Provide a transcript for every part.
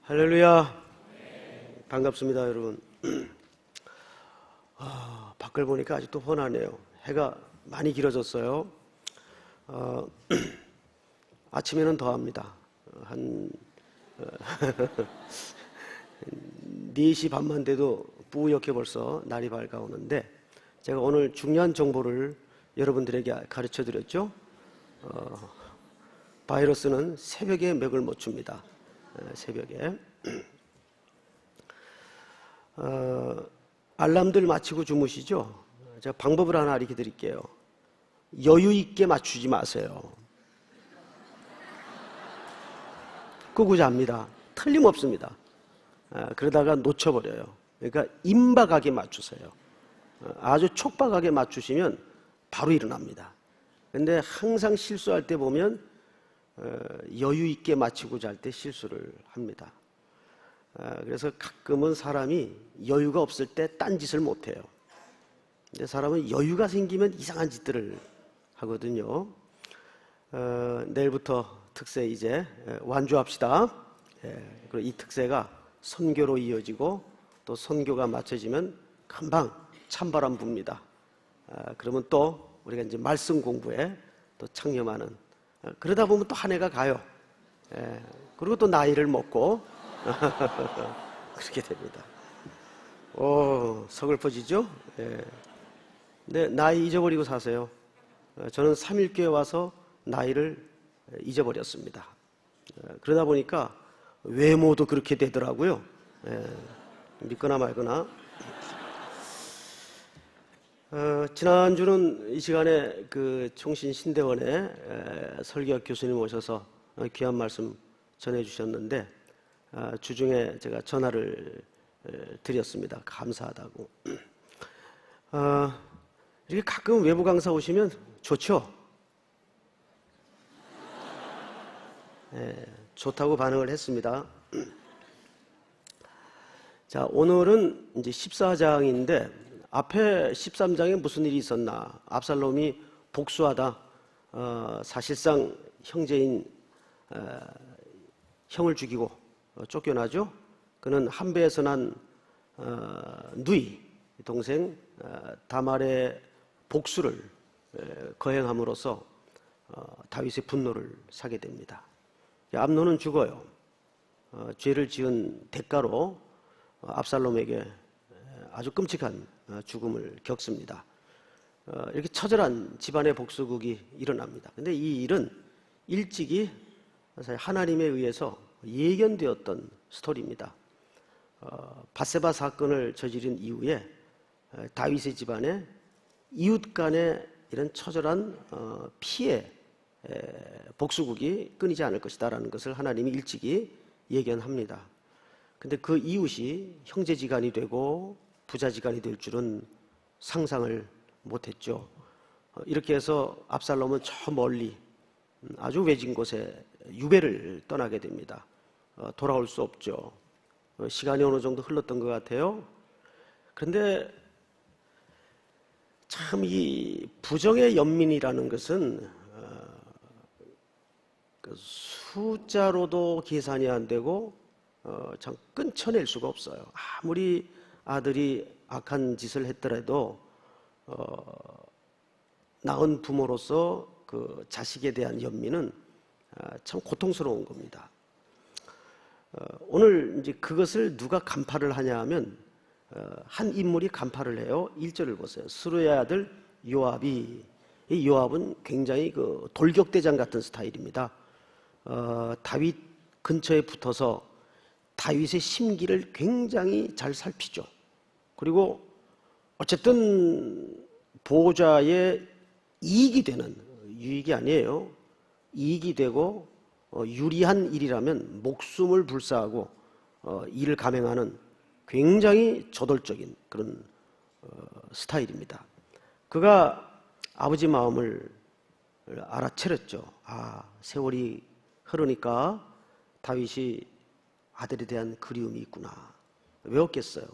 할렐루야. 반갑습니다, 여러분. 밖을 보니까 아직도 훤하네요. 해가 많이 길어졌어요. 아침에는 더합니다. 한 4시 반만 돼도 뿌옇게 벌써 날이 밝아오는데, 제가 오늘 중요한 정보를 여러분들에게 가르쳐 드렸죠. 바이러스는 새벽에 맥을 못 춥니다. 새벽에 알람들 맞추고 주무시죠? 제가 방법을 하나 알려 드릴게요. 여유 있게 맞추지 마세요. 끄고 잡니다. 틀림없습니다. 그러다가 놓쳐버려요. 그러니까 임박하게 맞추세요. 아주 촉박하게 맞추시면 바로 일어납니다. 근데 항상 실수할 때 보면 여유 있게 맞추고 잘 때 실수를 합니다. 그래서 가끔은 사람이 여유가 없을 때 딴짓을 못해요. 근데 사람은 여유가 생기면 이상한 짓들을 하거든요. 내일부터 특세 이제 완주합시다. 그리고 이 특세가 선교로 이어지고 또 선교가 맞춰지면 금방 찬바람 붑니다. 그러면 또 우리가 이제 말씀 공부에 또 창념하는, 그러다 보면 또 한 해가 가요. 그리고 또 나이를 먹고 그렇게 됩니다. 서글퍼지죠? 근데 나이 잊어버리고 사세요. 저는 3.1교회 와서 나이를 잊어버렸습니다. 그러다 보니까 외모도 그렇게 되더라고요. 믿거나 말거나. 지난주는 이 시간에 그 총신신대원의 설교 교수님 오셔서 귀한 말씀 전해주셨는데, 주중에 제가 전화를 드렸습니다. 감사하다고. 이렇게 가끔 외부 강사 오시면 좋죠? 좋다고 반응을 했습니다. 자, 오늘은 이제 14장인데, 앞에 13장에 무슨 일이 있었나? 압살롬이 복수하다 사실상 형제인 형을 죽이고 쫓겨나죠. 그는 한배에서 난 누이 동생 다말의 복수를 거행함으로써 다윗의 분노를 사게 됩니다. 암논은 죽어요. 죄를 지은 대가로 압살롬에게 아주 끔찍한 죽음을 겪습니다. 이렇게 처절한 집안의 복수극이 일어납니다. 근데 이 일은 일찍이 사실 하나님에 의해서 예견되었던 스토리입니다. 밧세바 사건을 저지른 이후에 다윗의 집안에 이웃 간의 이런 처절한 피해 복수극이 끊이지 않을 것이다라는 것을 하나님이 일찍이 예견합니다. 근데 그 이웃이 형제지간이 되고 부자지간이 될 줄은 상상을 못했죠. 이렇게 해서 압살롬은 저 멀리 아주 외진 곳에 유배를 떠나게 됩니다. 돌아올 수 없죠. 시간이 어느 정도 흘렀던 것 같아요. 그런데 참 이 부정의 연민이라는 것은 그 숫자로도 계산이 안 되고 참 끊쳐낼 수가 없어요. 아무리 아들이 악한 짓을 했더라도 낳은 부모로서 그 자식에 대한 연민은 참 고통스러운 겁니다. 오늘 이제 그것을 누가 간파를 하냐 하면 한 인물이 간파를 해요. 1절을 보세요. 스루의 아들 요압이, 이 요압은 굉장히 그 돌격대장 같은 스타일입니다. 다윗 근처에 붙어서 다윗의 심기를 굉장히 잘 살피죠. 그리고 어쨌든 보호자의 이익이 되는, 유익이 아니에요. 이익이 되고 유리한 일이라면 목숨을 불사하고 일을 감행하는 굉장히 저돌적인 그런 스타일입니다. 그가 아버지 마음을 알아차렸죠. 세월이 흐르니까 다윗이 아들에 대한 그리움이 있구나. 왜 없겠어요?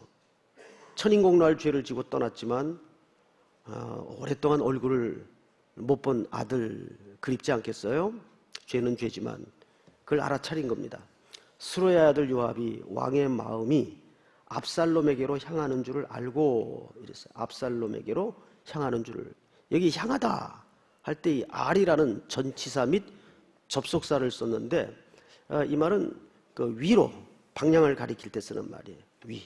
천인공노할 죄를 지고 떠났지만 오랫동안 얼굴을 못 본 아들 그립지 않겠어요? 죄는 죄지만 그걸 알아차린 겁니다. 스루야의 아들 요압이 왕의 마음이 압살롬에게로 향하는 줄을 알고 이랬어요. 압살롬에게로 향하는 줄을. 여기 향하다 할 때 이 알이라는 전치사 및 접속사를 썼는데 이 말은 그 위로 방향을 가리킬 때 쓰는 말이에요. 위.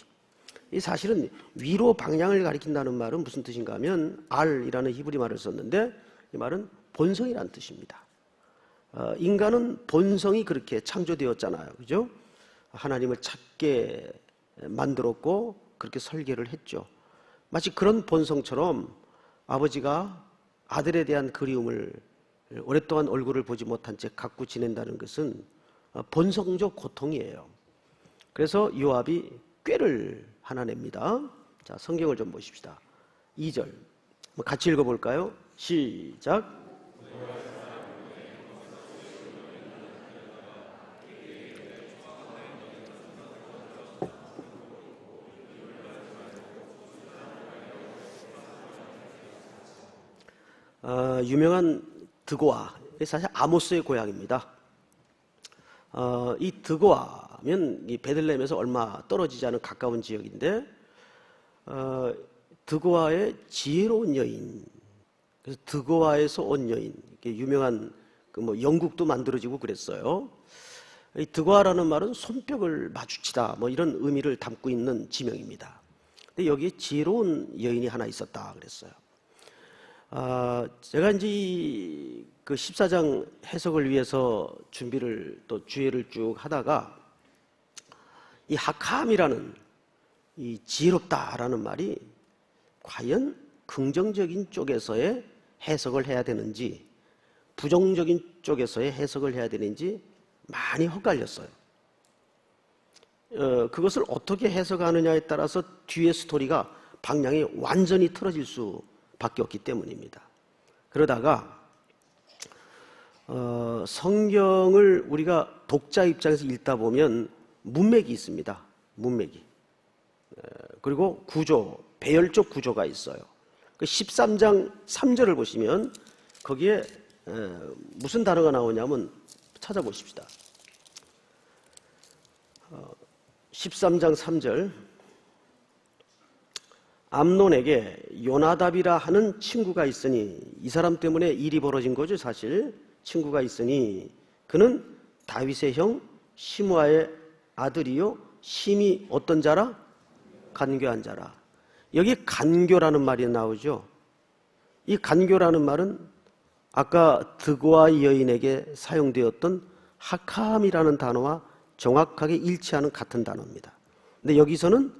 이 사실은 위로 방향을 가리킨다는 말은 무슨 뜻인가 하면 알이라는 히브리 말을 썼는데 이 말은 본성이라는 뜻입니다. 인간은 본성이 그렇게 창조되었잖아요. 그죠? 하나님을 찾게 만들었고 그렇게 설계를 했죠. 마치 그런 본성처럼 아버지가 아들에 대한 그리움을 오랫동안 얼굴을 보지 못한 채 갖고 지낸다는 것은 본성적 고통이에요. 그래서 요압이 꾀를 하나 냅니다. 자, 성경을 좀 보십시다. 2절 같이 읽어볼까요? 시작. 유명한 드고아, 사실 아모스의 고향입니다. 이 드고아면 이 베들레헴에서 얼마 떨어지지 않은 가까운 지역인데 드고아의 지혜로운 여인, 그래서 드고아에서 온 여인, 유명한 그 뭐 영국도 만들어지고 그랬어요. 이 드고아라는 말은 손뼉을 마주치다 뭐 이런 의미를 담고 있는 지명입니다. 근데 여기에 지혜로운 여인이 하나 있었다 그랬어요. 제가 이제 그 14장 해석을 위해서 준비를 또 주의를 쭉 하다가 이 하캄이라는 이 지혜롭다라는 말이 과연 긍정적인 쪽에서의 해석을 해야 되는지 부정적인 쪽에서의 해석을 해야 되는지 많이 헛갈렸어요. 그것을 어떻게 해석하느냐에 따라서 뒤의 스토리가 방향이 완전히 틀어질 수밖에 없기 때문입니다. 그러다가 성경을 우리가 독자 입장에서 읽다 보면 문맥이 있습니다. 문맥이. 그리고 구조, 배열적 구조가 있어요. 그 13장 3절을 보시면 거기에 무슨 단어가 나오냐면 찾아보십시다. 13장 3절 암논에게 요나답이라 하는 친구가 있으니 이 사람 때문에 일이 벌어진 거죠. 사실 친구가 있으니 그는 다윗의 형 시므아의 아들이요 심이 어떤 자라? 간교한 자라. 여기 간교라는 말이 나오죠. 이 간교라는 말은 아까 드고아 여인에게 사용되었던 하캄이라는 단어와 정확하게 일치하는 같은 단어입니다. 근데 여기서는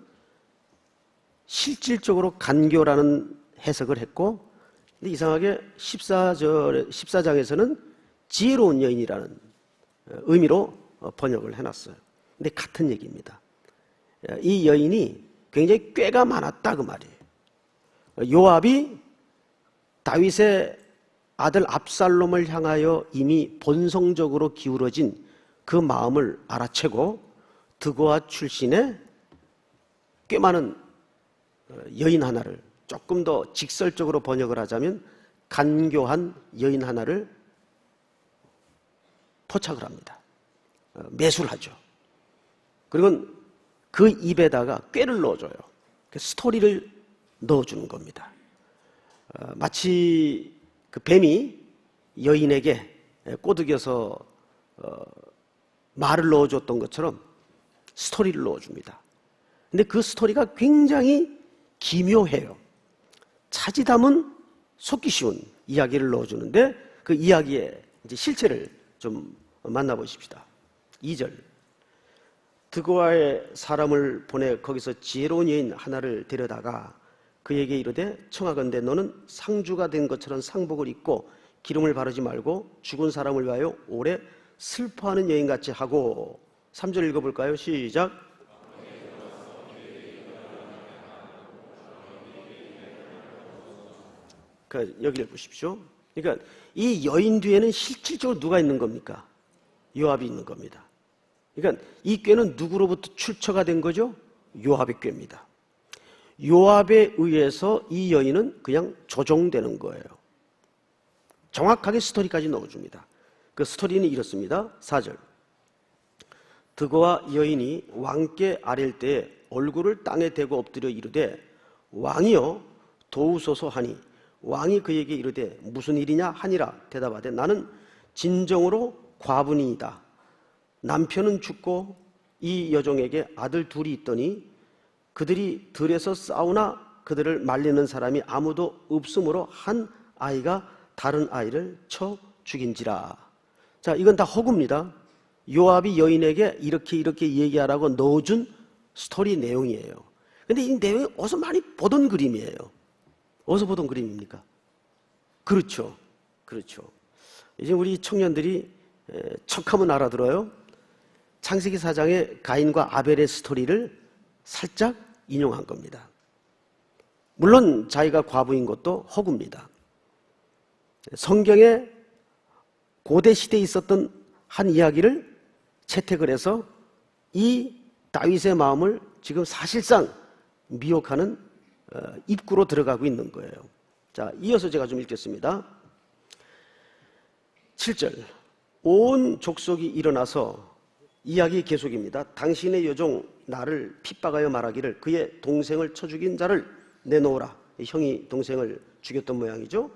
실질적으로 간교라는 해석을 했고, 근데 이상하게 14장에서는 지혜로운 여인이라는 의미로 번역을 해놨어요. 근데 같은 얘기입니다. 이 여인이 굉장히 꾀가 많았다 그 말이에요. 요압이 다윗의 아들 압살롬을 향하여 이미 본성적으로 기울어진 그 마음을 알아채고 드고아 출신의 꽤 많은 여인 하나를 조금 더 직설적으로 번역을 하자면 간교한 여인 하나를 포착을 합니다. 매수를 하죠. 그리고 그 입에다가 꾀를 넣어줘요. 스토리를 넣어주는 겁니다. 마치 그 뱀이 여인에게 꼬드겨서 말을 넣어줬던 것처럼 스토리를 넣어줍니다. 근데 그 스토리가 굉장히 기묘해요. 차지담은 속기 쉬운 이야기를 넣어주는데 그 이야기의 이제 실체를 좀 만나보십시다. 2절 드고아의 사람을 보내 거기서 지혜로운 여인 하나를 데려다가 그에게 이르되 청하건대 너는 상주가 된 것처럼 상복을 입고 기름을 바르지 말고 죽은 사람을 위하여 오래 슬퍼하는 여인같이 하고 3절 읽어볼까요? 시작. 여기를 보십시오. 그러니까 이 여인 뒤에는 실질적으로 누가 있는 겁니까? 요압이 있는 겁니다. 그러니까 이 꾀는 누구로부터 출처가 된 거죠? 요압의 꾀입니다. 요압에 의해서 이 여인은 그냥 조종되는 거예요. 정확하게 스토리까지 넣어줍니다. 그 스토리는 이렇습니다. 4절 드고와 여인이 왕께 아랠 때에 얼굴을 땅에 대고 엎드려 이르되 왕이여 도우소서 하니 왕이 그에게 이르되 무슨 일이냐 하니라. 대답하되 나는 진정으로 과부니이다. 남편은 죽고 이 여종에게 아들 둘이 있더니 그들이 들에서 싸우나 그들을 말리는 사람이 아무도 없으므로 한 아이가 다른 아이를 쳐 죽인지라. 자, 이건 다 허구입니다. 요압이 여인에게 이렇게 얘기하라고 넣어준 스토리 내용이에요. 근데 이 내용이 어디서 많이 보던 그림이에요. 어디서 보던 그림입니까? 그렇죠. 이제 우리 청년들이 척하면 알아들어요. 창세기 4장의 가인과 아벨의 스토리를 살짝 인용한 겁니다. 물론 자기가 과부인 것도 허구입니다. 성경에 고대 시대에 있었던 한 이야기를 채택을 해서 이 다윗의 마음을 지금 사실상 미혹하는 입구로 들어가고 있는 거예요. 자, 이어서 제가 좀 읽겠습니다. 7절. 온 족속이 일어나서 이야기 계속입니다. 당신의 여종 나를 핍박하여 말하기를 그의 동생을 쳐 죽인 자를 내놓으라. 형이 동생을 죽였던 모양이죠.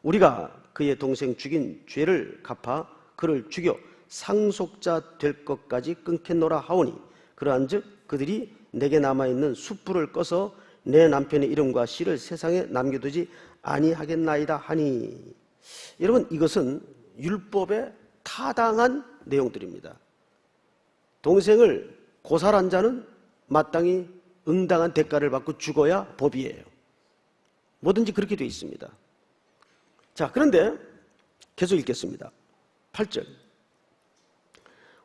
우리가 그의 동생 죽인 죄를 갚아 그를 죽여 상속자 될 것까지 끊겠노라 하오니 그러한즉 그들이 내게 남아있는 숯불을 꺼서 내 남편의 이름과 씨를 세상에 남겨두지 아니하겠나이다 하니. 여러분, 이것은 율법에 타당한 내용들입니다. 동생을 고살한 자는 마땅히 응당한 대가를 받고 죽어야 법이에요. 뭐든지 그렇게 되어 있습니다. 자, 그런데 계속 읽겠습니다. 8절.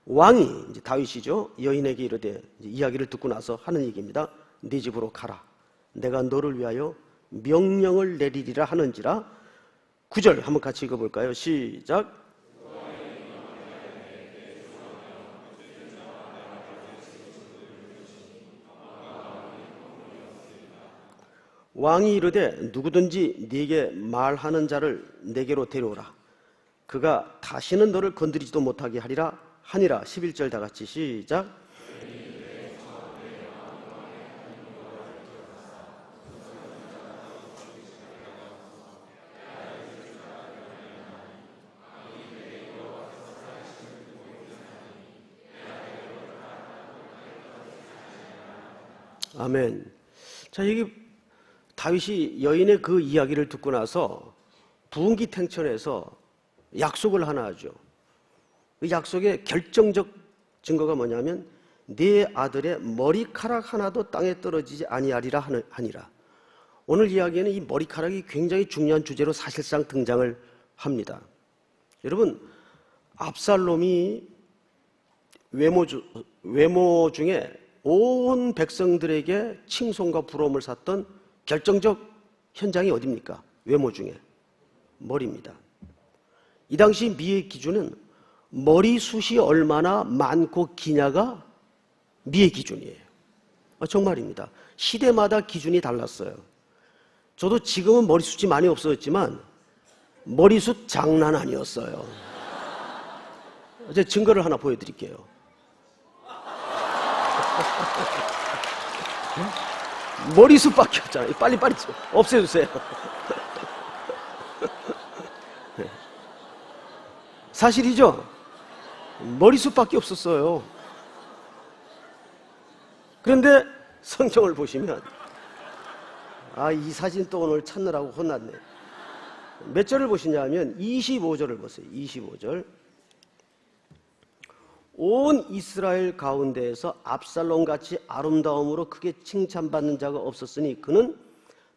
왕이, 이제 다윗이죠, 여인에게 이르되, 이야기를 듣고 나서 하는 얘기입니다. 네 집으로 가라. 내가 너를 위하여 명령을 내리리라 하는지라. 9절 한번 같이 읽어볼까요? 시작. 왕이 이르되 누구든지 네게 말하는 자를 내게로 데려오라. 그가 다시는 너를 건드리지도 못하게 하리라 하니라. 11절 다 같이 시작. 아멘. 자, 여기 다윗이 여인의 그 이야기를 듣고 나서 부흥기탱천에서 약속을 하나 하죠. 그 약속의 결정적 증거가 뭐냐면 네 아들의 머리카락 하나도 땅에 떨어지지 아니하리라 하니라. 오늘 이야기에는 이 머리카락이 굉장히 중요한 주제로 사실상 등장을 합니다. 여러분, 압살롬이 외모 중에 온 백성들에게 칭송과 부러움을 샀던 결정적 현장이 어디입니까? 외모 중에 머리입니다. 이 당시 미의 기준은 머리숱이 얼마나 많고 기냐가 미의 기준이에요. 정말입니다. 시대마다 기준이 달랐어요. 저도 지금은 머리숱이 많이 없어졌지만 머리숱 장난 아니었어요. 제가 증거를 하나 보여드릴게요. 머리숱밖에 없잖아요. 빨리 없애주세요. 사실이죠? 머리숱밖에 없었어요. 그런데 성경을 보시면 이 사진 또 오늘 찾느라고 혼났네. 몇 절을 보시냐면 25절을 보세요. 25절. 온 이스라엘 가운데에서 압살롬같이 아름다움으로 크게 칭찬받는 자가 없었으니 그는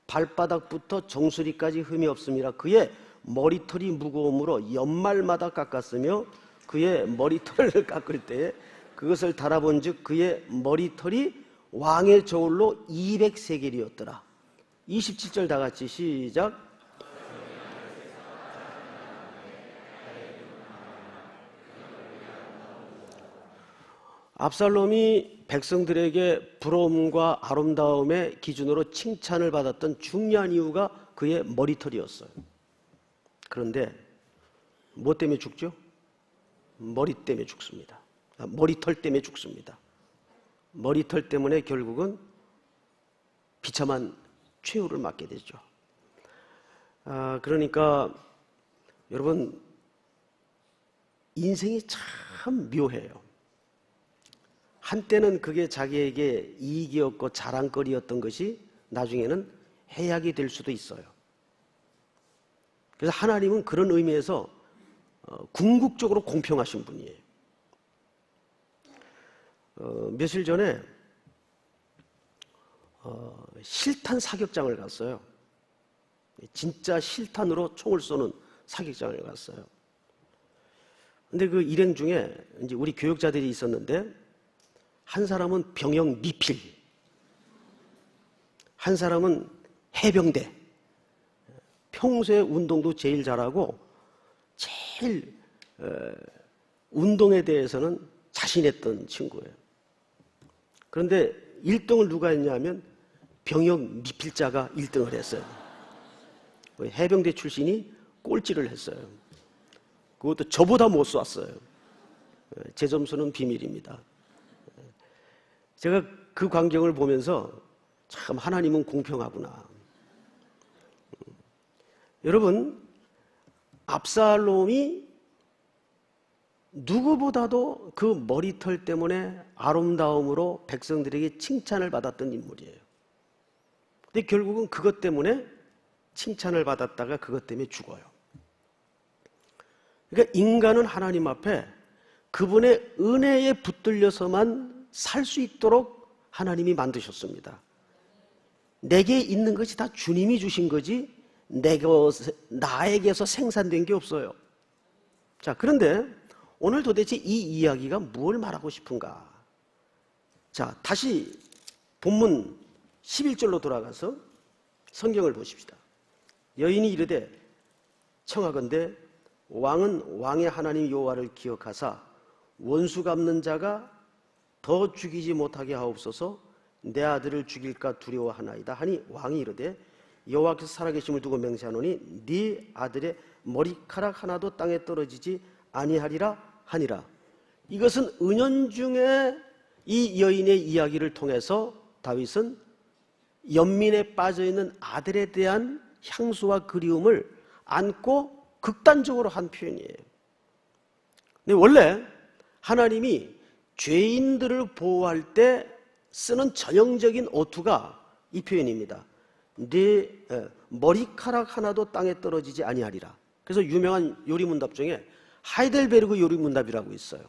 발바닥부터 정수리까지 흠이 없음이라. 그의 머리털이 무거움으로 연말마다 깎았으며 그의 머리털을 깎을 때에 그것을 달아본 즉 그의 머리털이 왕의 저울로 200세겔이었더라. 27절 다 같이 시작. 압살롬이 백성들에게 부러움과 아름다움의 기준으로 칭찬을 받았던 중요한 이유가 그의 머리털이었어요. 그런데 뭐 때문에 죽죠? 머리 때문에 죽습니다. 머리털 때문에 죽습니다. 머리털 때문에 결국은 비참한 최후를 맞게 되죠. 그러니까 여러분, 인생이 참 묘해요. 한때는 그게 자기에게 이익이었고 자랑거리였던 것이 나중에는 해악이 될 수도 있어요. 그래서 하나님은 그런 의미에서 궁극적으로 공평하신 분이에요. 며칠 전에 실탄 사격장을 갔어요. 진짜 실탄으로 총을 쏘는 사격장을 갔어요. 근데 그 일행 중에 이제 우리 교육자들이 있었는데, 한 사람은 병영 미필, 한 사람은 해병대, 평소에 운동도 제일 잘하고 제일 운동에 대해서는 자신했던 친구예요. 그런데 1등을 누가 했냐면 병영 미필자가 1등을 했어요. 해병대 출신이 꼴찌를 했어요. 그것도 저보다 못 쐈어요. 제 점수는 비밀입니다. 제가 그 광경을 보면서 참 하나님은 공평하구나. 여러분, 압살롬이 누구보다도 그 머리털 때문에 아름다움으로 백성들에게 칭찬을 받았던 인물이에요. 근데 결국은 그것 때문에 칭찬을 받았다가 그것 때문에 죽어요. 그러니까 인간은 하나님 앞에 그분의 은혜에 붙들려서만 살 수 있도록 하나님이 만드셨습니다. 내게 있는 것이 다 주님이 주신 거지 나에게서 생산된 게 없어요. 자, 그런데 오늘 도대체 이 이야기가 뭘 말하고 싶은가? 자, 다시 본문 11절로 돌아가서 성경을 보십시다. 여인이 이르되 청하건대 왕은 왕의 하나님 여호와를 기억하사 원수 갚는 자가 더 죽이지 못하게 하옵소서. 내 아들을 죽일까 두려워하나이다 하니 왕이 이르되 여호와께서 살아계심을 두고 맹세하노니 네 아들의 머리카락 하나도 땅에 떨어지지 아니하리라 하니라. 이것은 은연중에 이 여인의 이야기를 통해서 다윗은 연민에 빠져있는 아들에 대한 향수와 그리움을 안고 극단적으로 한 표현이에요. 근데 원래 하나님이 죄인들을 보호할 때 쓰는 전형적인 어투가 이 표현입니다. 네 머리카락 하나도 땅에 떨어지지 아니하리라. 그래서 유명한 요리문답 중에 하이델베르그 요리문답이라고 있어요.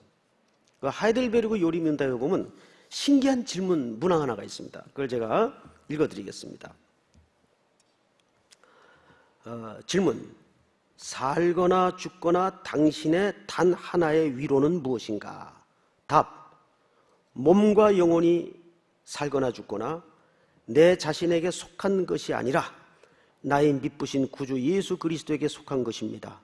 그 하이델베르그 요리문답에 보면 신기한 질문 문항 하나가 있습니다. 그걸 제가 읽어드리겠습니다. 질문: 살거나 죽거나 당신의 단 하나의 위로는 무엇인가? 답: 몸과 영혼이 살거나 죽거나 내 자신에게 속한 것이 아니라 나의 미쁘신 구주 예수 그리스도에게 속한 것입니다.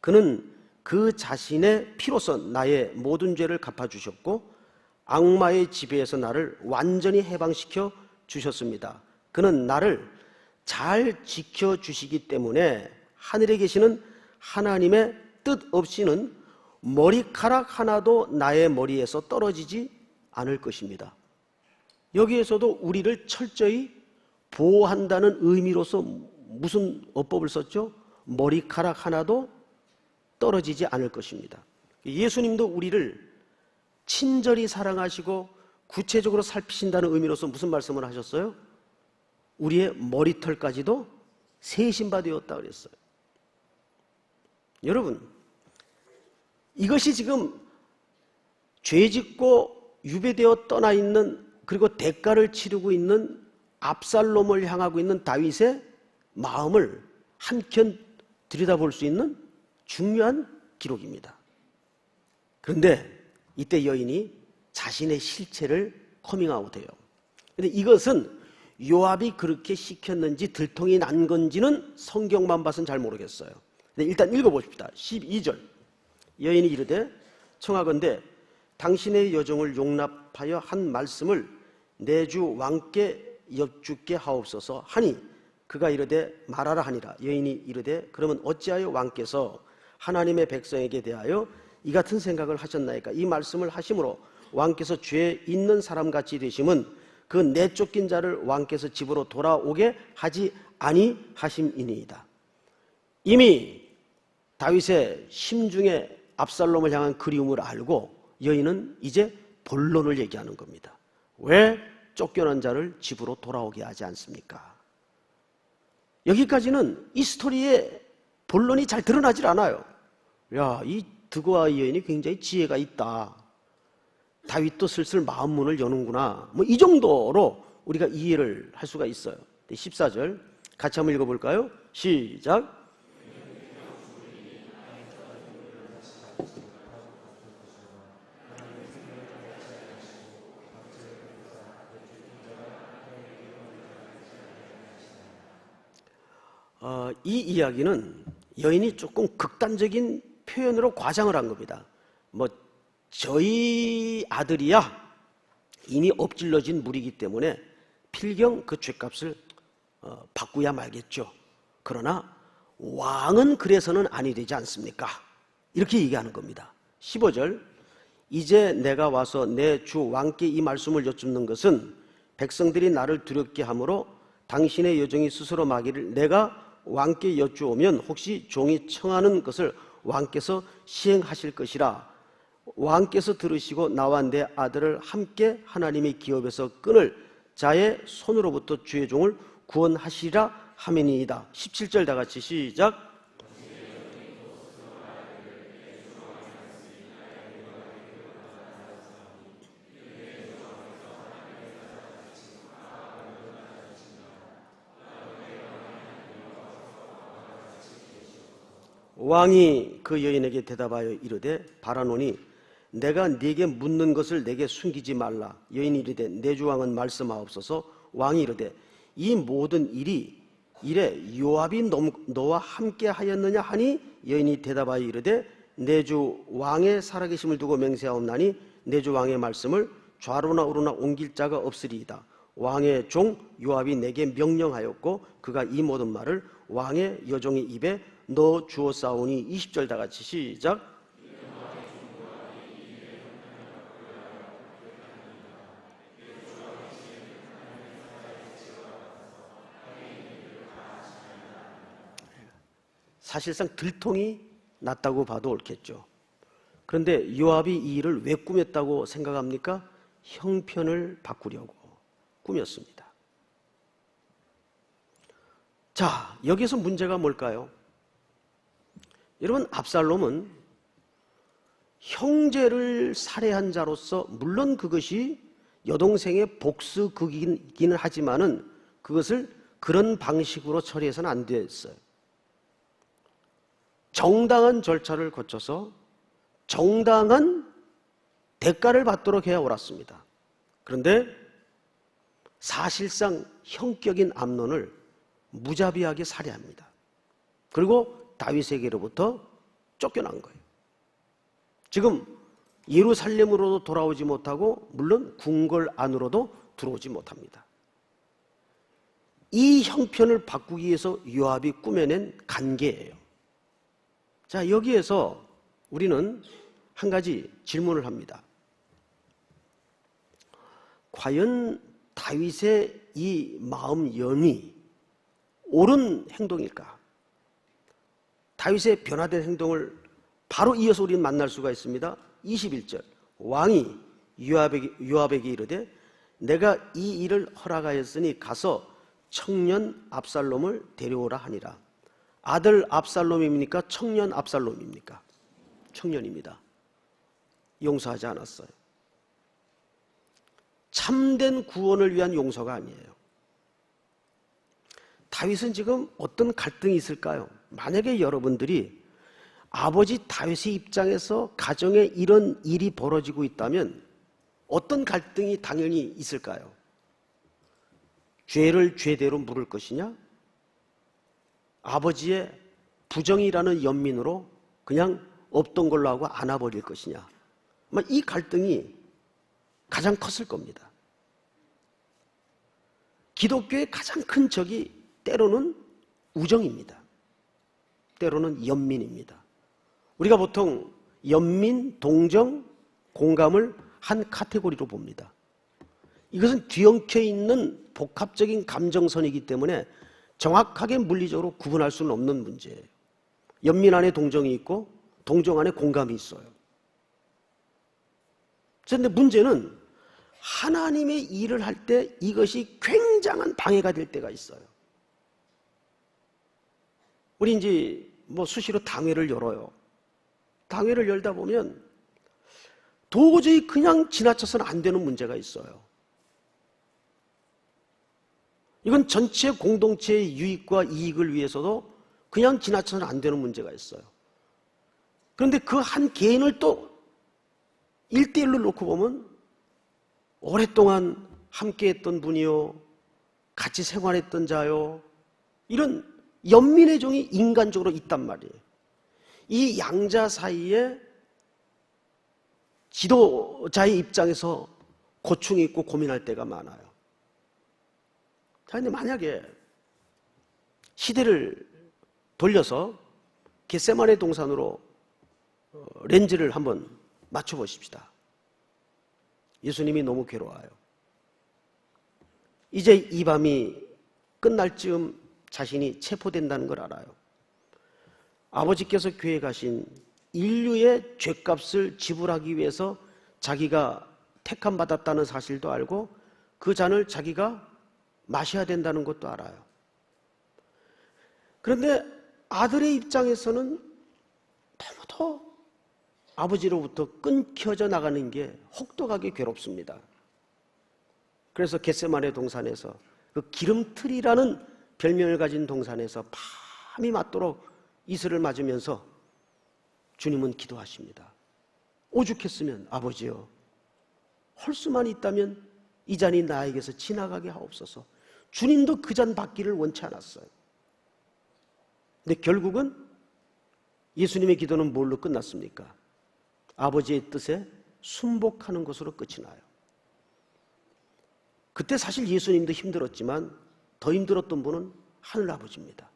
그는 그 자신의 피로서 나의 모든 죄를 갚아주셨고 악마의 지배에서 나를 완전히 해방시켜 주셨습니다. 그는 나를 잘 지켜주시기 때문에 하늘에 계시는 하나님의 뜻 없이는 머리카락 하나도 나의 머리에서 떨어지지 않을 것입니다. 여기에서도 우리를 철저히 보호한다는 의미로서 무슨 어법을 썼죠? 머리카락 하나도 떨어지지 않을 것입니다. 예수님도 우리를 친절히 사랑하시고 구체적으로 살피신다는 의미로서 무슨 말씀을 하셨어요? 우리의 머리털까지도 세신 바 되었다 그랬어요. 여러분, 이것이 지금 죄짓고 유배되어 떠나 있는, 그리고 대가를 치르고 있는 압살롬을 향하고 있는 다윗의 마음을 한켠 들여다볼 수 있는 중요한 기록입니다. 그런데 이때 여인이 자신의 실체를 커밍아웃해요. 그런데 이것은 요압이 그렇게 시켰는지 들통이 난 건지는 성경만 봐서는 잘 모르겠어요. 근데 일단 읽어보십시다. 12절. 여인이 이르되 청하건대 당신의 여정을 용납하여 한 말씀을 내 주 왕께 여쭙게 하옵소서 하니 그가 이르되 말하라 하니라. 여인이 이르되 그러면 어찌하여 왕께서 하나님의 백성에게 대하여 이 같은 생각을 하셨나이까? 이 말씀을 하심으로 왕께서 죄 있는 사람같이 되심은 그 내쫓긴 자를 왕께서 집으로 돌아오게 하지 아니하심이니이다. 이미 다윗의 심중에 압살롬을 향한 그리움을 알고 여인은 이제 본론을 얘기하는 겁니다. 왜 쫓겨난 자를 집으로 돌아오게 하지 않습니까? 여기까지는 이 스토리의 본론이 잘 드러나질 않아요. 야, 이 드고아 여인이 굉장히 지혜가 있다. 다윗도 슬슬 마음문을 여는구나. 뭐 이 정도로 우리가 이해를 할 수가 있어요. 14절 같이 한번 읽어볼까요? 시작. 이 이야기는 여인이 조금 극단적인 표현으로 과장을 한 겁니다. 뭐 저희 아들이야 이미 엎질러진 물이기 때문에 필경 그 죗값을 바꾸야 말겠죠. 그러나 왕은 그래서는 아니 되지 않습니까? 이렇게 얘기하는 겁니다. 15절 이제 내가 와서 내 주 왕께 이 말씀을 여쭙는 것은 백성들이 나를 두렵게 하므로 당신의 여종이 스스로 말하기를 내가 왕께 여쭈오면 혹시 종이 청하는 것을 왕께서 시행하실 것이라 왕께서 들으시고 나와 내 아들을 함께 하나님의 기업에서 끊을 자의 손으로부터 주의 종을 구원하시리라 하매니이다. 17절 다 같이 시작. 왕이 그 여인에게 대답하여 이르되 바라노니 내가 네게 묻는 것을 내게 숨기지 말라. 여인이 이르되 내 주 왕은 말씀하옵소서. 왕이 이르되 이 모든 일에 요압이 너와 함께 하였느냐 하니 여인이 대답하여 이르되 내 주 왕의 살아계심을 두고 맹세하옵나니 내 주 왕의 말씀을 좌로나 우로나 옮길 자가 없으리이다. 왕의 종 요압이 내게 명령하였고 그가 이 모든 말을 왕의 여종의 입에 넣어 주었사오니 20절 다 같이 시작. 사실상 들통이 났다고 봐도 옳겠죠. 그런데 요압이 이 일을 왜 꾸몄다고 생각합니까? 형편을 바꾸려고 꾸몄습니다. 자, 여기서 문제가 뭘까요? 여러분, 압살롬은 형제를 살해한 자로서 물론 그것이 여동생의 복수극이기는 하지만은 그것을 그런 방식으로 처리해서는 안 됐어요. 정당한 절차를 거쳐서 정당한 대가를 받도록 해야 옳았습니다. 그런데 사실상 형격인 암논을 무자비하게 살해합니다. 그리고 다윗에게로부터 쫓겨난 거예요. 지금 예루살렘으로도 돌아오지 못하고 물론 궁궐 안으로도 들어오지 못합니다. 이 형편을 바꾸기 위해서 요압이 꾸며낸 간계예요. 자, 여기에서 우리는 한 가지 질문을 합니다. 과연 다윗의 이 마음연이 옳은 행동일까? 다윗의 변화된 행동을 바로 이어서 우리는 만날 수가 있습니다. 21절 왕이 요압에게 이르되 내가 이 일을 허락하였으니 가서 청년 압살롬을 데려오라 하니라. 아들 압살롬입니까? 청년 압살롬입니까? 청년입니다. 용서하지 않았어요. 참된 구원을 위한 용서가 아니에요. 다윗은 지금 어떤 갈등이 있을까요? 만약에 여러분들이 아버지 다윗의 입장에서 가정에 이런 일이 벌어지고 있다면 어떤 갈등이 당연히 있을까요? 죄를 죄대로 물을 것이냐? 아버지의 부정이라는 연민으로 그냥 없던 걸로 하고 안아버릴 것이냐? 이 갈등이 가장 컸을 겁니다. 기독교의 가장 큰 적이 때로는 우정입니다. 때로는 연민입니다. 우리가 보통 연민, 동정, 공감을 한 카테고리로 봅니다. 이것은 뒤엉켜 있는 복합적인 감정선이기 때문에 정확하게 물리적으로 구분할 수는 없는 문제예요. 연민 안에 동정이 있고 동정 안에 공감이 있어요. 그런데 문제는 하나님의 일을 할 때 이것이 굉장한 방해가 될 때가 있어요. 우리 이제 수시로 당회를 열어요. 당회를 열다 보면 도저히 그냥 지나쳐서는 안 되는 문제가 있어요. 이건 전체 공동체의 유익과 이익을 위해서도 그냥 지나쳐서는 안 되는 문제가 있어요. 그런데 그 한 개인을 또 1대1로 놓고 보면 오랫동안 함께했던 분이요, 같이 생활했던 자요, 이런 연민의 종이 인간적으로 있단 말이에요. 이 양자 사이에 지도자의 입장에서 고충이 있고 고민할 때가 많아요. 자, 근데 만약에 시대를 돌려서 겟세마네 동산으로 렌즈를 한번 맞춰보십시다. 예수님이 너무 괴로워요. 이제 이 밤이 끝날 즈음 자신이 체포된다는 걸 알아요. 아버지께서 계획하신 인류의 죗값을 지불하기 위해서 자기가 택함받았다는 사실도 알고 그 잔을 자기가 마셔야 된다는 것도 알아요. 그런데 아들의 입장에서는 너무도 아버지로부터 끊겨져 나가는 게 혹독하게 괴롭습니다. 그래서 겟세마네 동산에서 그 기름틀이라는 별명을 가진 동산에서 밤이 맞도록 이슬을 맞으면서 주님은 기도하십니다. 오죽했으면 아버지여, 할 수만 있다면 이 잔이 나에게서 지나가게 하옵소서. 주님도 그 잔 받기를 원치 않았어요. 근데 결국은 예수님의 기도는 뭘로 끝났습니까? 아버지의 뜻에 순복하는 것으로 끝이 나요. 그때 사실 예수님도 힘들었지만 더 힘들었던 분은 하늘아버지입니다.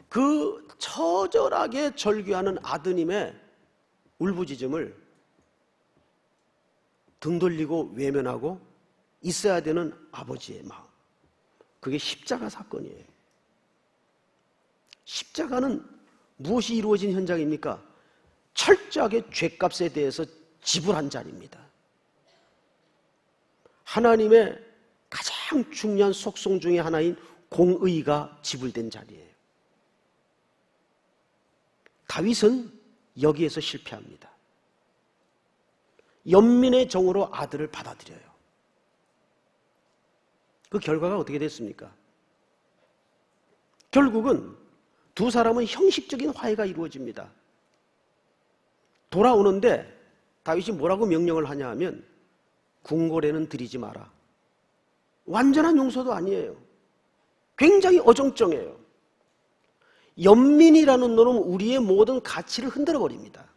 그 처절하게 절규하는 아드님의 울부짖음을 등 돌리고 외면하고 있어야 되는 아버지의 마음, 그게 십자가 사건이에요. 십자가는 무엇이 이루어진 현장입니까? 철저하게 죗값에 대해서 지불한 자리입니다. 하나님의 가장 중요한 속성 중에 하나인 공의가 지불된 자리예요. 다윗은 여기에서 실패합니다. 연민의 정으로 아들을 받아들여요. 그 결과가 어떻게 됐습니까? 결국은 두 사람은 형식적인 화해가 이루어집니다. 돌아오는데 다윗이 뭐라고 명령을 하냐 하면 궁궐에는 들이지 마라. 완전한 용서도 아니에요. 굉장히 어정쩡해요. 연민이라는 놈은 우리의 모든 가치를 흔들어버립니다.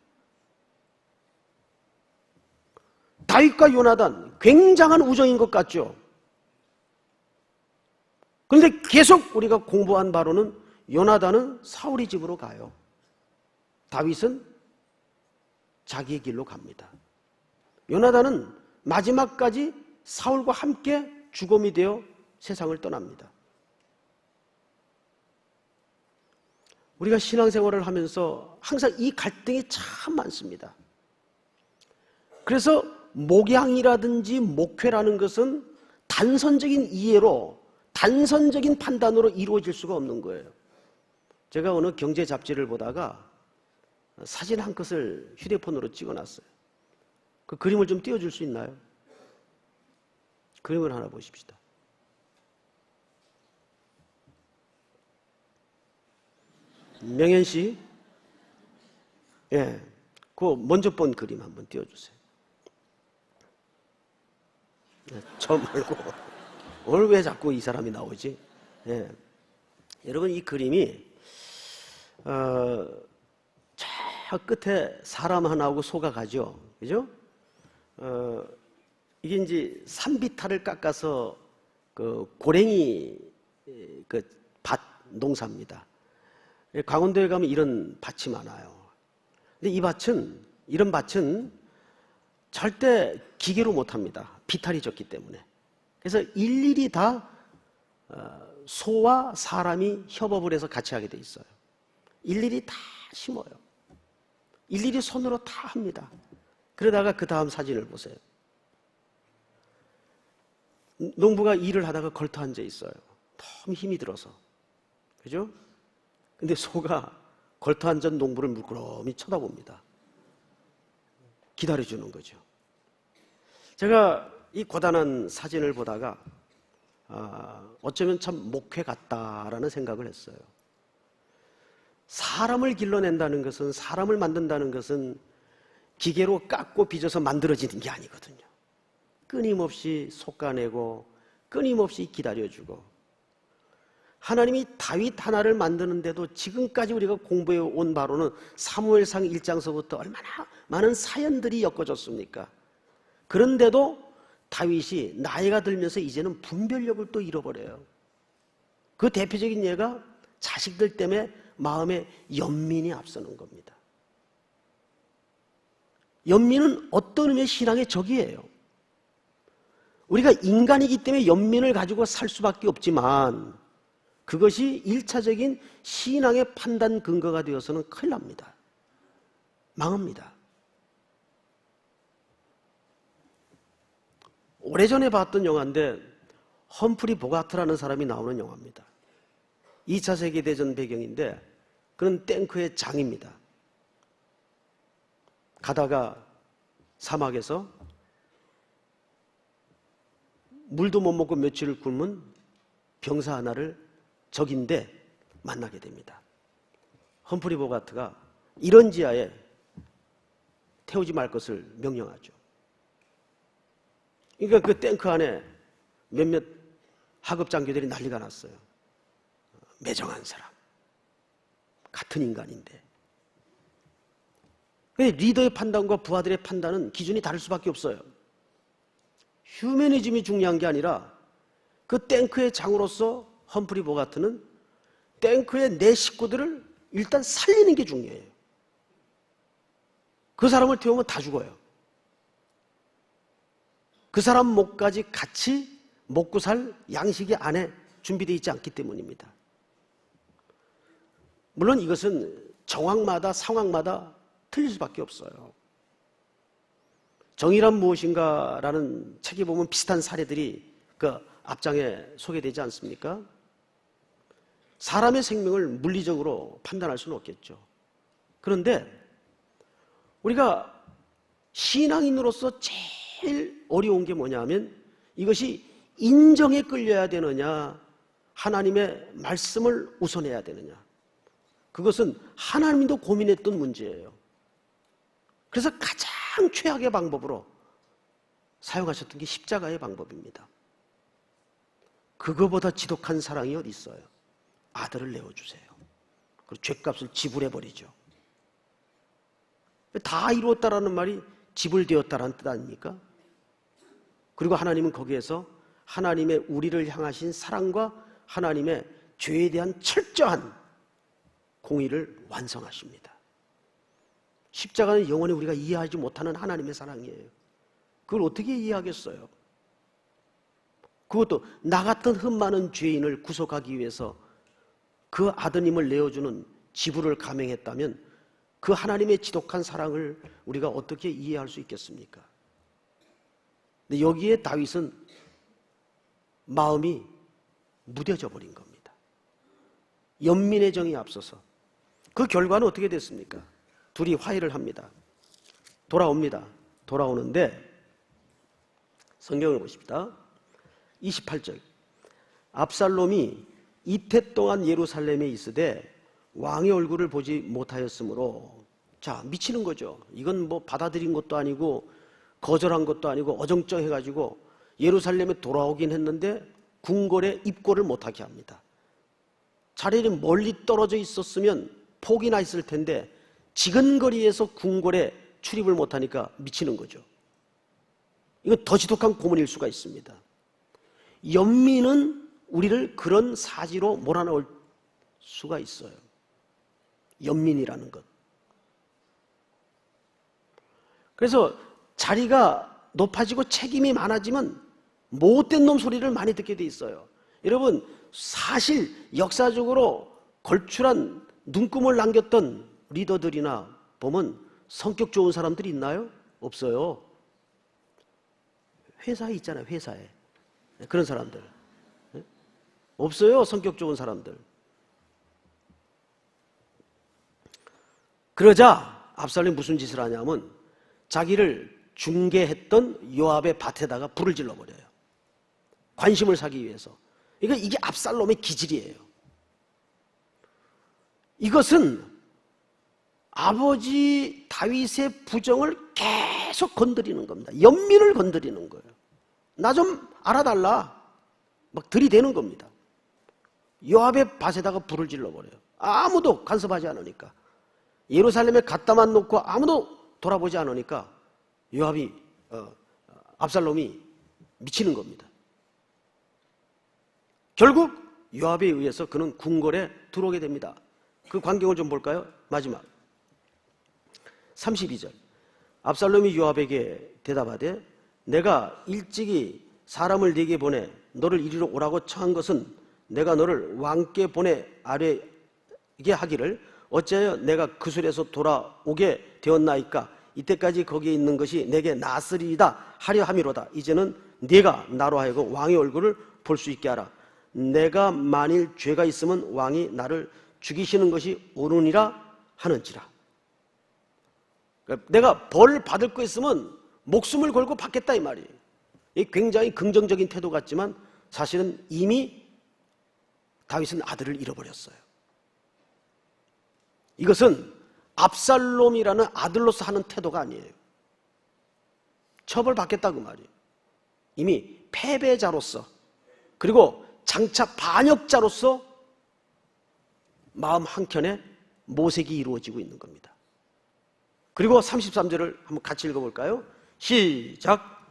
다윗과 요나단, 굉장한 우정인 것 같죠? 그런데 계속 우리가 공부한 바로는 요나단은 사울의 집으로 가요. 다윗은 자기의 길로 갑니다. 요나단은 마지막까지 사울과 함께 주검이 되어 세상을 떠납니다. 우리가 신앙생활을 하면서 항상 이 갈등이 참 많습니다. 그래서 목양이라든지 목회라는 것은 단선적인 이해로, 단선적인 판단으로 이루어질 수가 없는 거예요. 제가 어느 경제 잡지를 보다가 사진 한 컷을 휴대폰으로 찍어놨어요. 그 그림을 좀 띄워줄 수 있나요? 그림을 하나 보십시다. 명현 씨, 예, 그 먼저 본 그림 한번 띄워주세요. 저 말고 오늘 왜 자꾸 이 사람이 나오지? 예. 여러분, 이 그림이 저 끝에 사람 하나하고 소가 가죠, 그죠? 이게 이제 산비탈을 깎아서 그 고랭이 그 밭 농사입니다. 강원도에 가면 이런 밭이 많아요. 근데 이 밭은 이런 밭은 절대 기계로 못합니다. 비탈이 적기 때문에. 그래서 일일이 다 소와 사람이 협업을 해서 같이 하게 돼 있어요. 일일이 다 심어요. 일일이 손으로 다 합니다. 그러다가 그 다음 사진을 보세요. 농부가 일을 하다가 걸터 앉아 있어요. 너무 힘이 들어서. 그죠? 근데 소가 걸터 앉은 농부를 물끄러미 쳐다봅니다. 기다려주는 거죠. 제가 이 고단한 사진을 보다가 어쩌면 참 목회 같다라는 생각을 했어요. 사람을 길러낸다는 것은, 사람을 만든다는 것은 기계로 깎고 빚어서 만들어지는 게 아니거든요. 끊임없이 솎아내고 끊임없이 기다려주고, 하나님이 다윗 하나를 만드는데도 지금까지 우리가 공부해 온 바로는 사무엘상 1장서부터 얼마나 많은 사연들이 엮어졌습니까? 그런데도 다윗이 나이가 들면서 이제는 분별력을 또 잃어버려요. 그 대표적인 예가 자식들 때문에 마음에 연민이 앞서는 겁니다. 연민은 어떤 의미의 신앙의 적이에요. 우리가 인간이기 때문에 연민을 가지고 살 수밖에 없지만 그것이 1차적인 신앙의 판단 근거가 되어서는 큰일 납니다. 망합니다. 오래전에 봤던 영화인데 험프리 보가트라는 사람이 나오는 영화입니다. 2차 세계대전 배경인데 그는 탱크의 장입니다. 가다가 사막에서 물도 못 먹고 며칠을 굶은 병사 하나를 적인데 만나게 됩니다. 험프리 보가트가 이런 지하에 태우지 말 것을 명령하죠. 그러니까 그 탱크 안에 몇몇 하급 장교들이 난리가 났어요. 매정한 사람, 같은 인간인데. 리더의 판단과 부하들의 판단은 기준이 다를 수밖에 없어요. 휴머니즘이 중요한 게 아니라 그 탱크의 장으로서 험프리 보가트는 탱크의 내 식구들을 일단 살리는 게 중요해요. 그 사람을 태우면 다 죽어요. 그 사람 목까지 같이 먹고 살 양식이 안에 준비되어 있지 않기 때문입니다. 물론 이것은 정황마다 상황마다 틀릴 수밖에 없어요. 정의란 무엇인가라는 책에 보면 비슷한 사례들이 그 앞장에 소개되지 않습니까? 사람의 생명을 물리적으로 판단할 수는 없겠죠. 그런데 우리가 신앙인으로서 제일 어려운 게 뭐냐면 이것이 인정에 끌려야 되느냐, 하나님의 말씀을 우선해야 되느냐. 그것은 하나님도 고민했던 문제예요. 그래서 가장 최악의 방법으로 사용하셨던 게 십자가의 방법입니다. 그거보다 지독한 사랑이 어디 있어요? 아들을 내어주세요. 그리고 죗값을 지불해버리죠. 다 이루었다라는 말이 지불되었다라는 뜻 아닙니까? 그리고 하나님은 거기에서 하나님의 우리를 향하신 사랑과 하나님의 죄에 대한 철저한 공의를 완성하십니다. 십자가는 영원히 우리가 이해하지 못하는 하나님의 사랑이에요. 그걸 어떻게 이해하겠어요? 그것도 나 같은 흠 많은 죄인을 구속하기 위해서 그 아드님을 내어주는 지불을 감행했다면 그 하나님의 지독한 사랑을 우리가 어떻게 이해할 수 있겠습니까? 근데 여기에 다윗은 마음이 무뎌져 버린 겁니다. 연민의 정이 앞서서. 그 결과는 어떻게 됐습니까? 둘이 화해를 합니다. 돌아옵니다. 돌아오는데 성경을 보십시다. 28절. 압살롬이 이태 동안 예루살렘에 있으되 왕의 얼굴을 보지 못하였으므로, 자, 미치는 거죠. 이건 뭐 받아들인 것도 아니고 거절한 것도 아니고 어정쩡해가지고 예루살렘에 돌아오긴 했는데 궁궐에 입고를 못하게 합니다. 차라리 멀리 떨어져 있었으면 폭이나 있을 텐데 지근거리에서 궁궐에 출입을 못하니까 미치는 거죠. 이건 더 지독한 고문일 수가 있습니다. 연민은 우리를 그런 사지로 몰아넣을 수가 있어요. 연민이라는 것. 그래서 자리가 높아지고 책임이 많아지면 못된 놈 소리를 많이 듣게 돼 있어요. 여러분, 사실 역사적으로 걸출한 눈금을 남겼던 리더들이나 보면 성격 좋은 사람들이 있나요? 없어요. 회사에 있잖아요. 회사에 그런 사람들 없어요. 성격 좋은 사람들. 그러자 압살롬이 무슨 짓을 하냐면 자기를 중계했던 요압의 밭에다가 불을 질러버려요. 관심을 사기 위해서. 그러니까 이게 압살롬의 기질이에요. 이것은 아버지 다윗의 부정을 계속 건드리는 겁니다. 연민을 건드리는 거예요. 나 좀 알아달라 막 들이대는 겁니다. 요압의 밭에다가 불을 질러버려요. 아무도 간섭하지 않으니까. 예루살렘에 갖다만 놓고 아무도 돌아보지 않으니까 요압이 압살롬이 미치는 겁니다. 결국 요압에 의해서 그는 궁궐에 들어오게 됩니다. 그 광경을 좀 볼까요? 마지막 32절. 압살롬이 요압에게 대답하되 내가 일찍이 사람을 네게 보내 너를 이리로 오라고 청한 것은 내가 너를 왕께 보내 아뢰게 하기를 어찌하여 내가 그술에서 돌아오게 되었나이까. 이때까지 거기에 있는 것이 내게 낫으리이다 하려 함이로다. 이제는 네가 나로 하여금 왕의 얼굴을 볼 수 있게 하라. 내가 만일 죄가 있으면 왕이 나를 죽이시는 것이 옳으니라 하는지라. 내가 벌 받을 거 있으면 목숨을 걸고 받겠다 이 말이에요. 이 굉장히 긍정적인 태도 같지만 사실은 이미 다윗은 아들을 잃어버렸어요. 이것은 압살롬이라는 아들로서 하는 태도가 아니에요. 처벌받겠다 그 말이에요. 이미 패배자로서 그리고 장차 반역자로서 마음 한켠에 모색이 이루어지고 있는 겁니다. 그리고 33절을 한번 같이 읽어볼까요? 시작.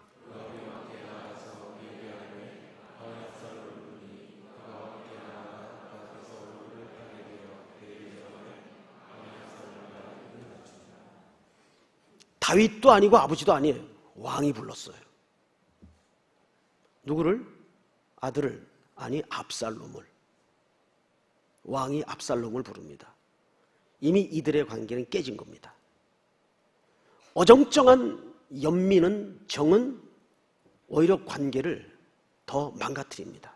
다윗도 아니고 아버지도 아니에요. 왕이 불렀어요. 누구를? 아들을. 아니 압살롬을. 왕이 압살롬을 부릅니다. 이미 이들의 관계는 깨진 겁니다. 어정쩡한 연민은 정은 오히려 관계를 더 망가뜨립니다.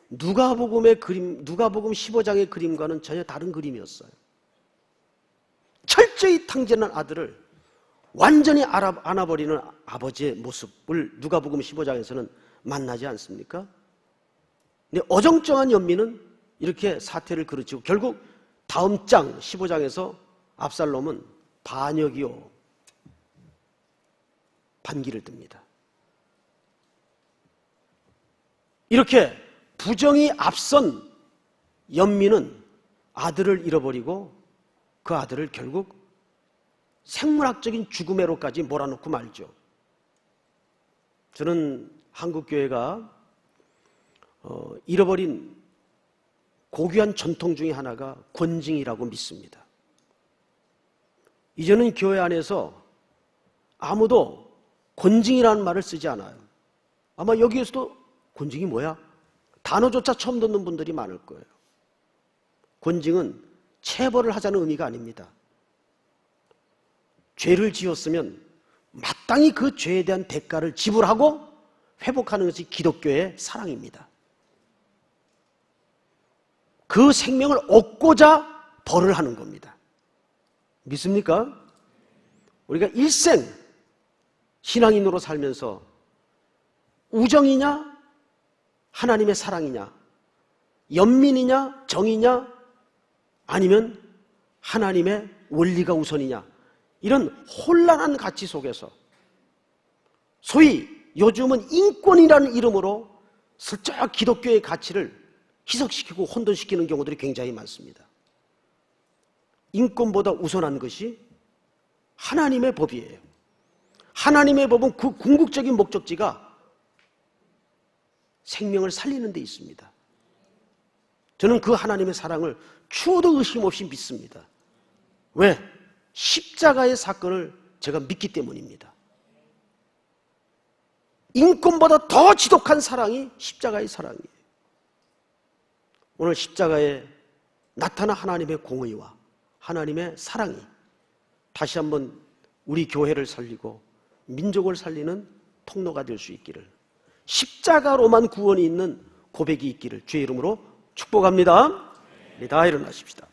누가복음의 그림, 누가복음 15장의 그림과는 전혀 다른 그림이었어요. 철저히 탕진한 아들을 완전히 안아버리는 아버지의 모습을 누가복음 15장에서는 만나지 않습니까? 근데 어정쩡한 연민은 이렇게 사태를 그르치고 결국 다음 장 15장에서 압살롬은 반역이요 반기를 듭니다. 이렇게 부정이 앞선 연민은 아들을 잃어버리고 그 아들을 결국 생물학적인 죽음에로까지 몰아넣고 말죠. 저는 한국교회가 잃어버린 고귀한 전통 중에 하나가 권징이라고 믿습니다. 이제는 교회 안에서 아무도 권징이라는 말을 쓰지 않아요. 아마 여기에서도 권징이 뭐야? 단어조차 처음 듣는 분들이 많을 거예요. 권징은 체벌을 하자는 의미가 아닙니다. 죄를 지었으면 마땅히 그 죄에 대한 대가를 지불하고 회복하는 것이 기독교의 사랑입니다. 그 생명을 얻고자 벌을 하는 겁니다. 믿습니까? 우리가 일생 신앙인으로 살면서 우정이냐 하나님의 사랑이냐 연민이냐 정이냐 아니면 하나님의 원리가 우선이냐 이런 혼란한 가치 속에서 소위 요즘은 인권이라는 이름으로 슬쩍 기독교의 가치를 희석시키고 혼돈시키는 경우들이 굉장히 많습니다. 인권보다 우선한 것이 하나님의 법이에요. 하나님의 법은 그 궁극적인 목적지가 생명을 살리는 데 있습니다. 저는 그 하나님의 사랑을 추호도 의심 없이 믿습니다. 왜? 십자가의 사건을 제가 믿기 때문입니다. 인권보다 더 지독한 사랑이 십자가의 사랑이에요. 오늘 십자가에 나타난 하나님의 공의와 하나님의 사랑이 다시 한번 우리 교회를 살리고 민족을 살리는 통로가 될 수 있기를, 십자가로만 구원이 있는 고백이 있기를 주의 이름으로 축복합니다. 다 일어나십시다.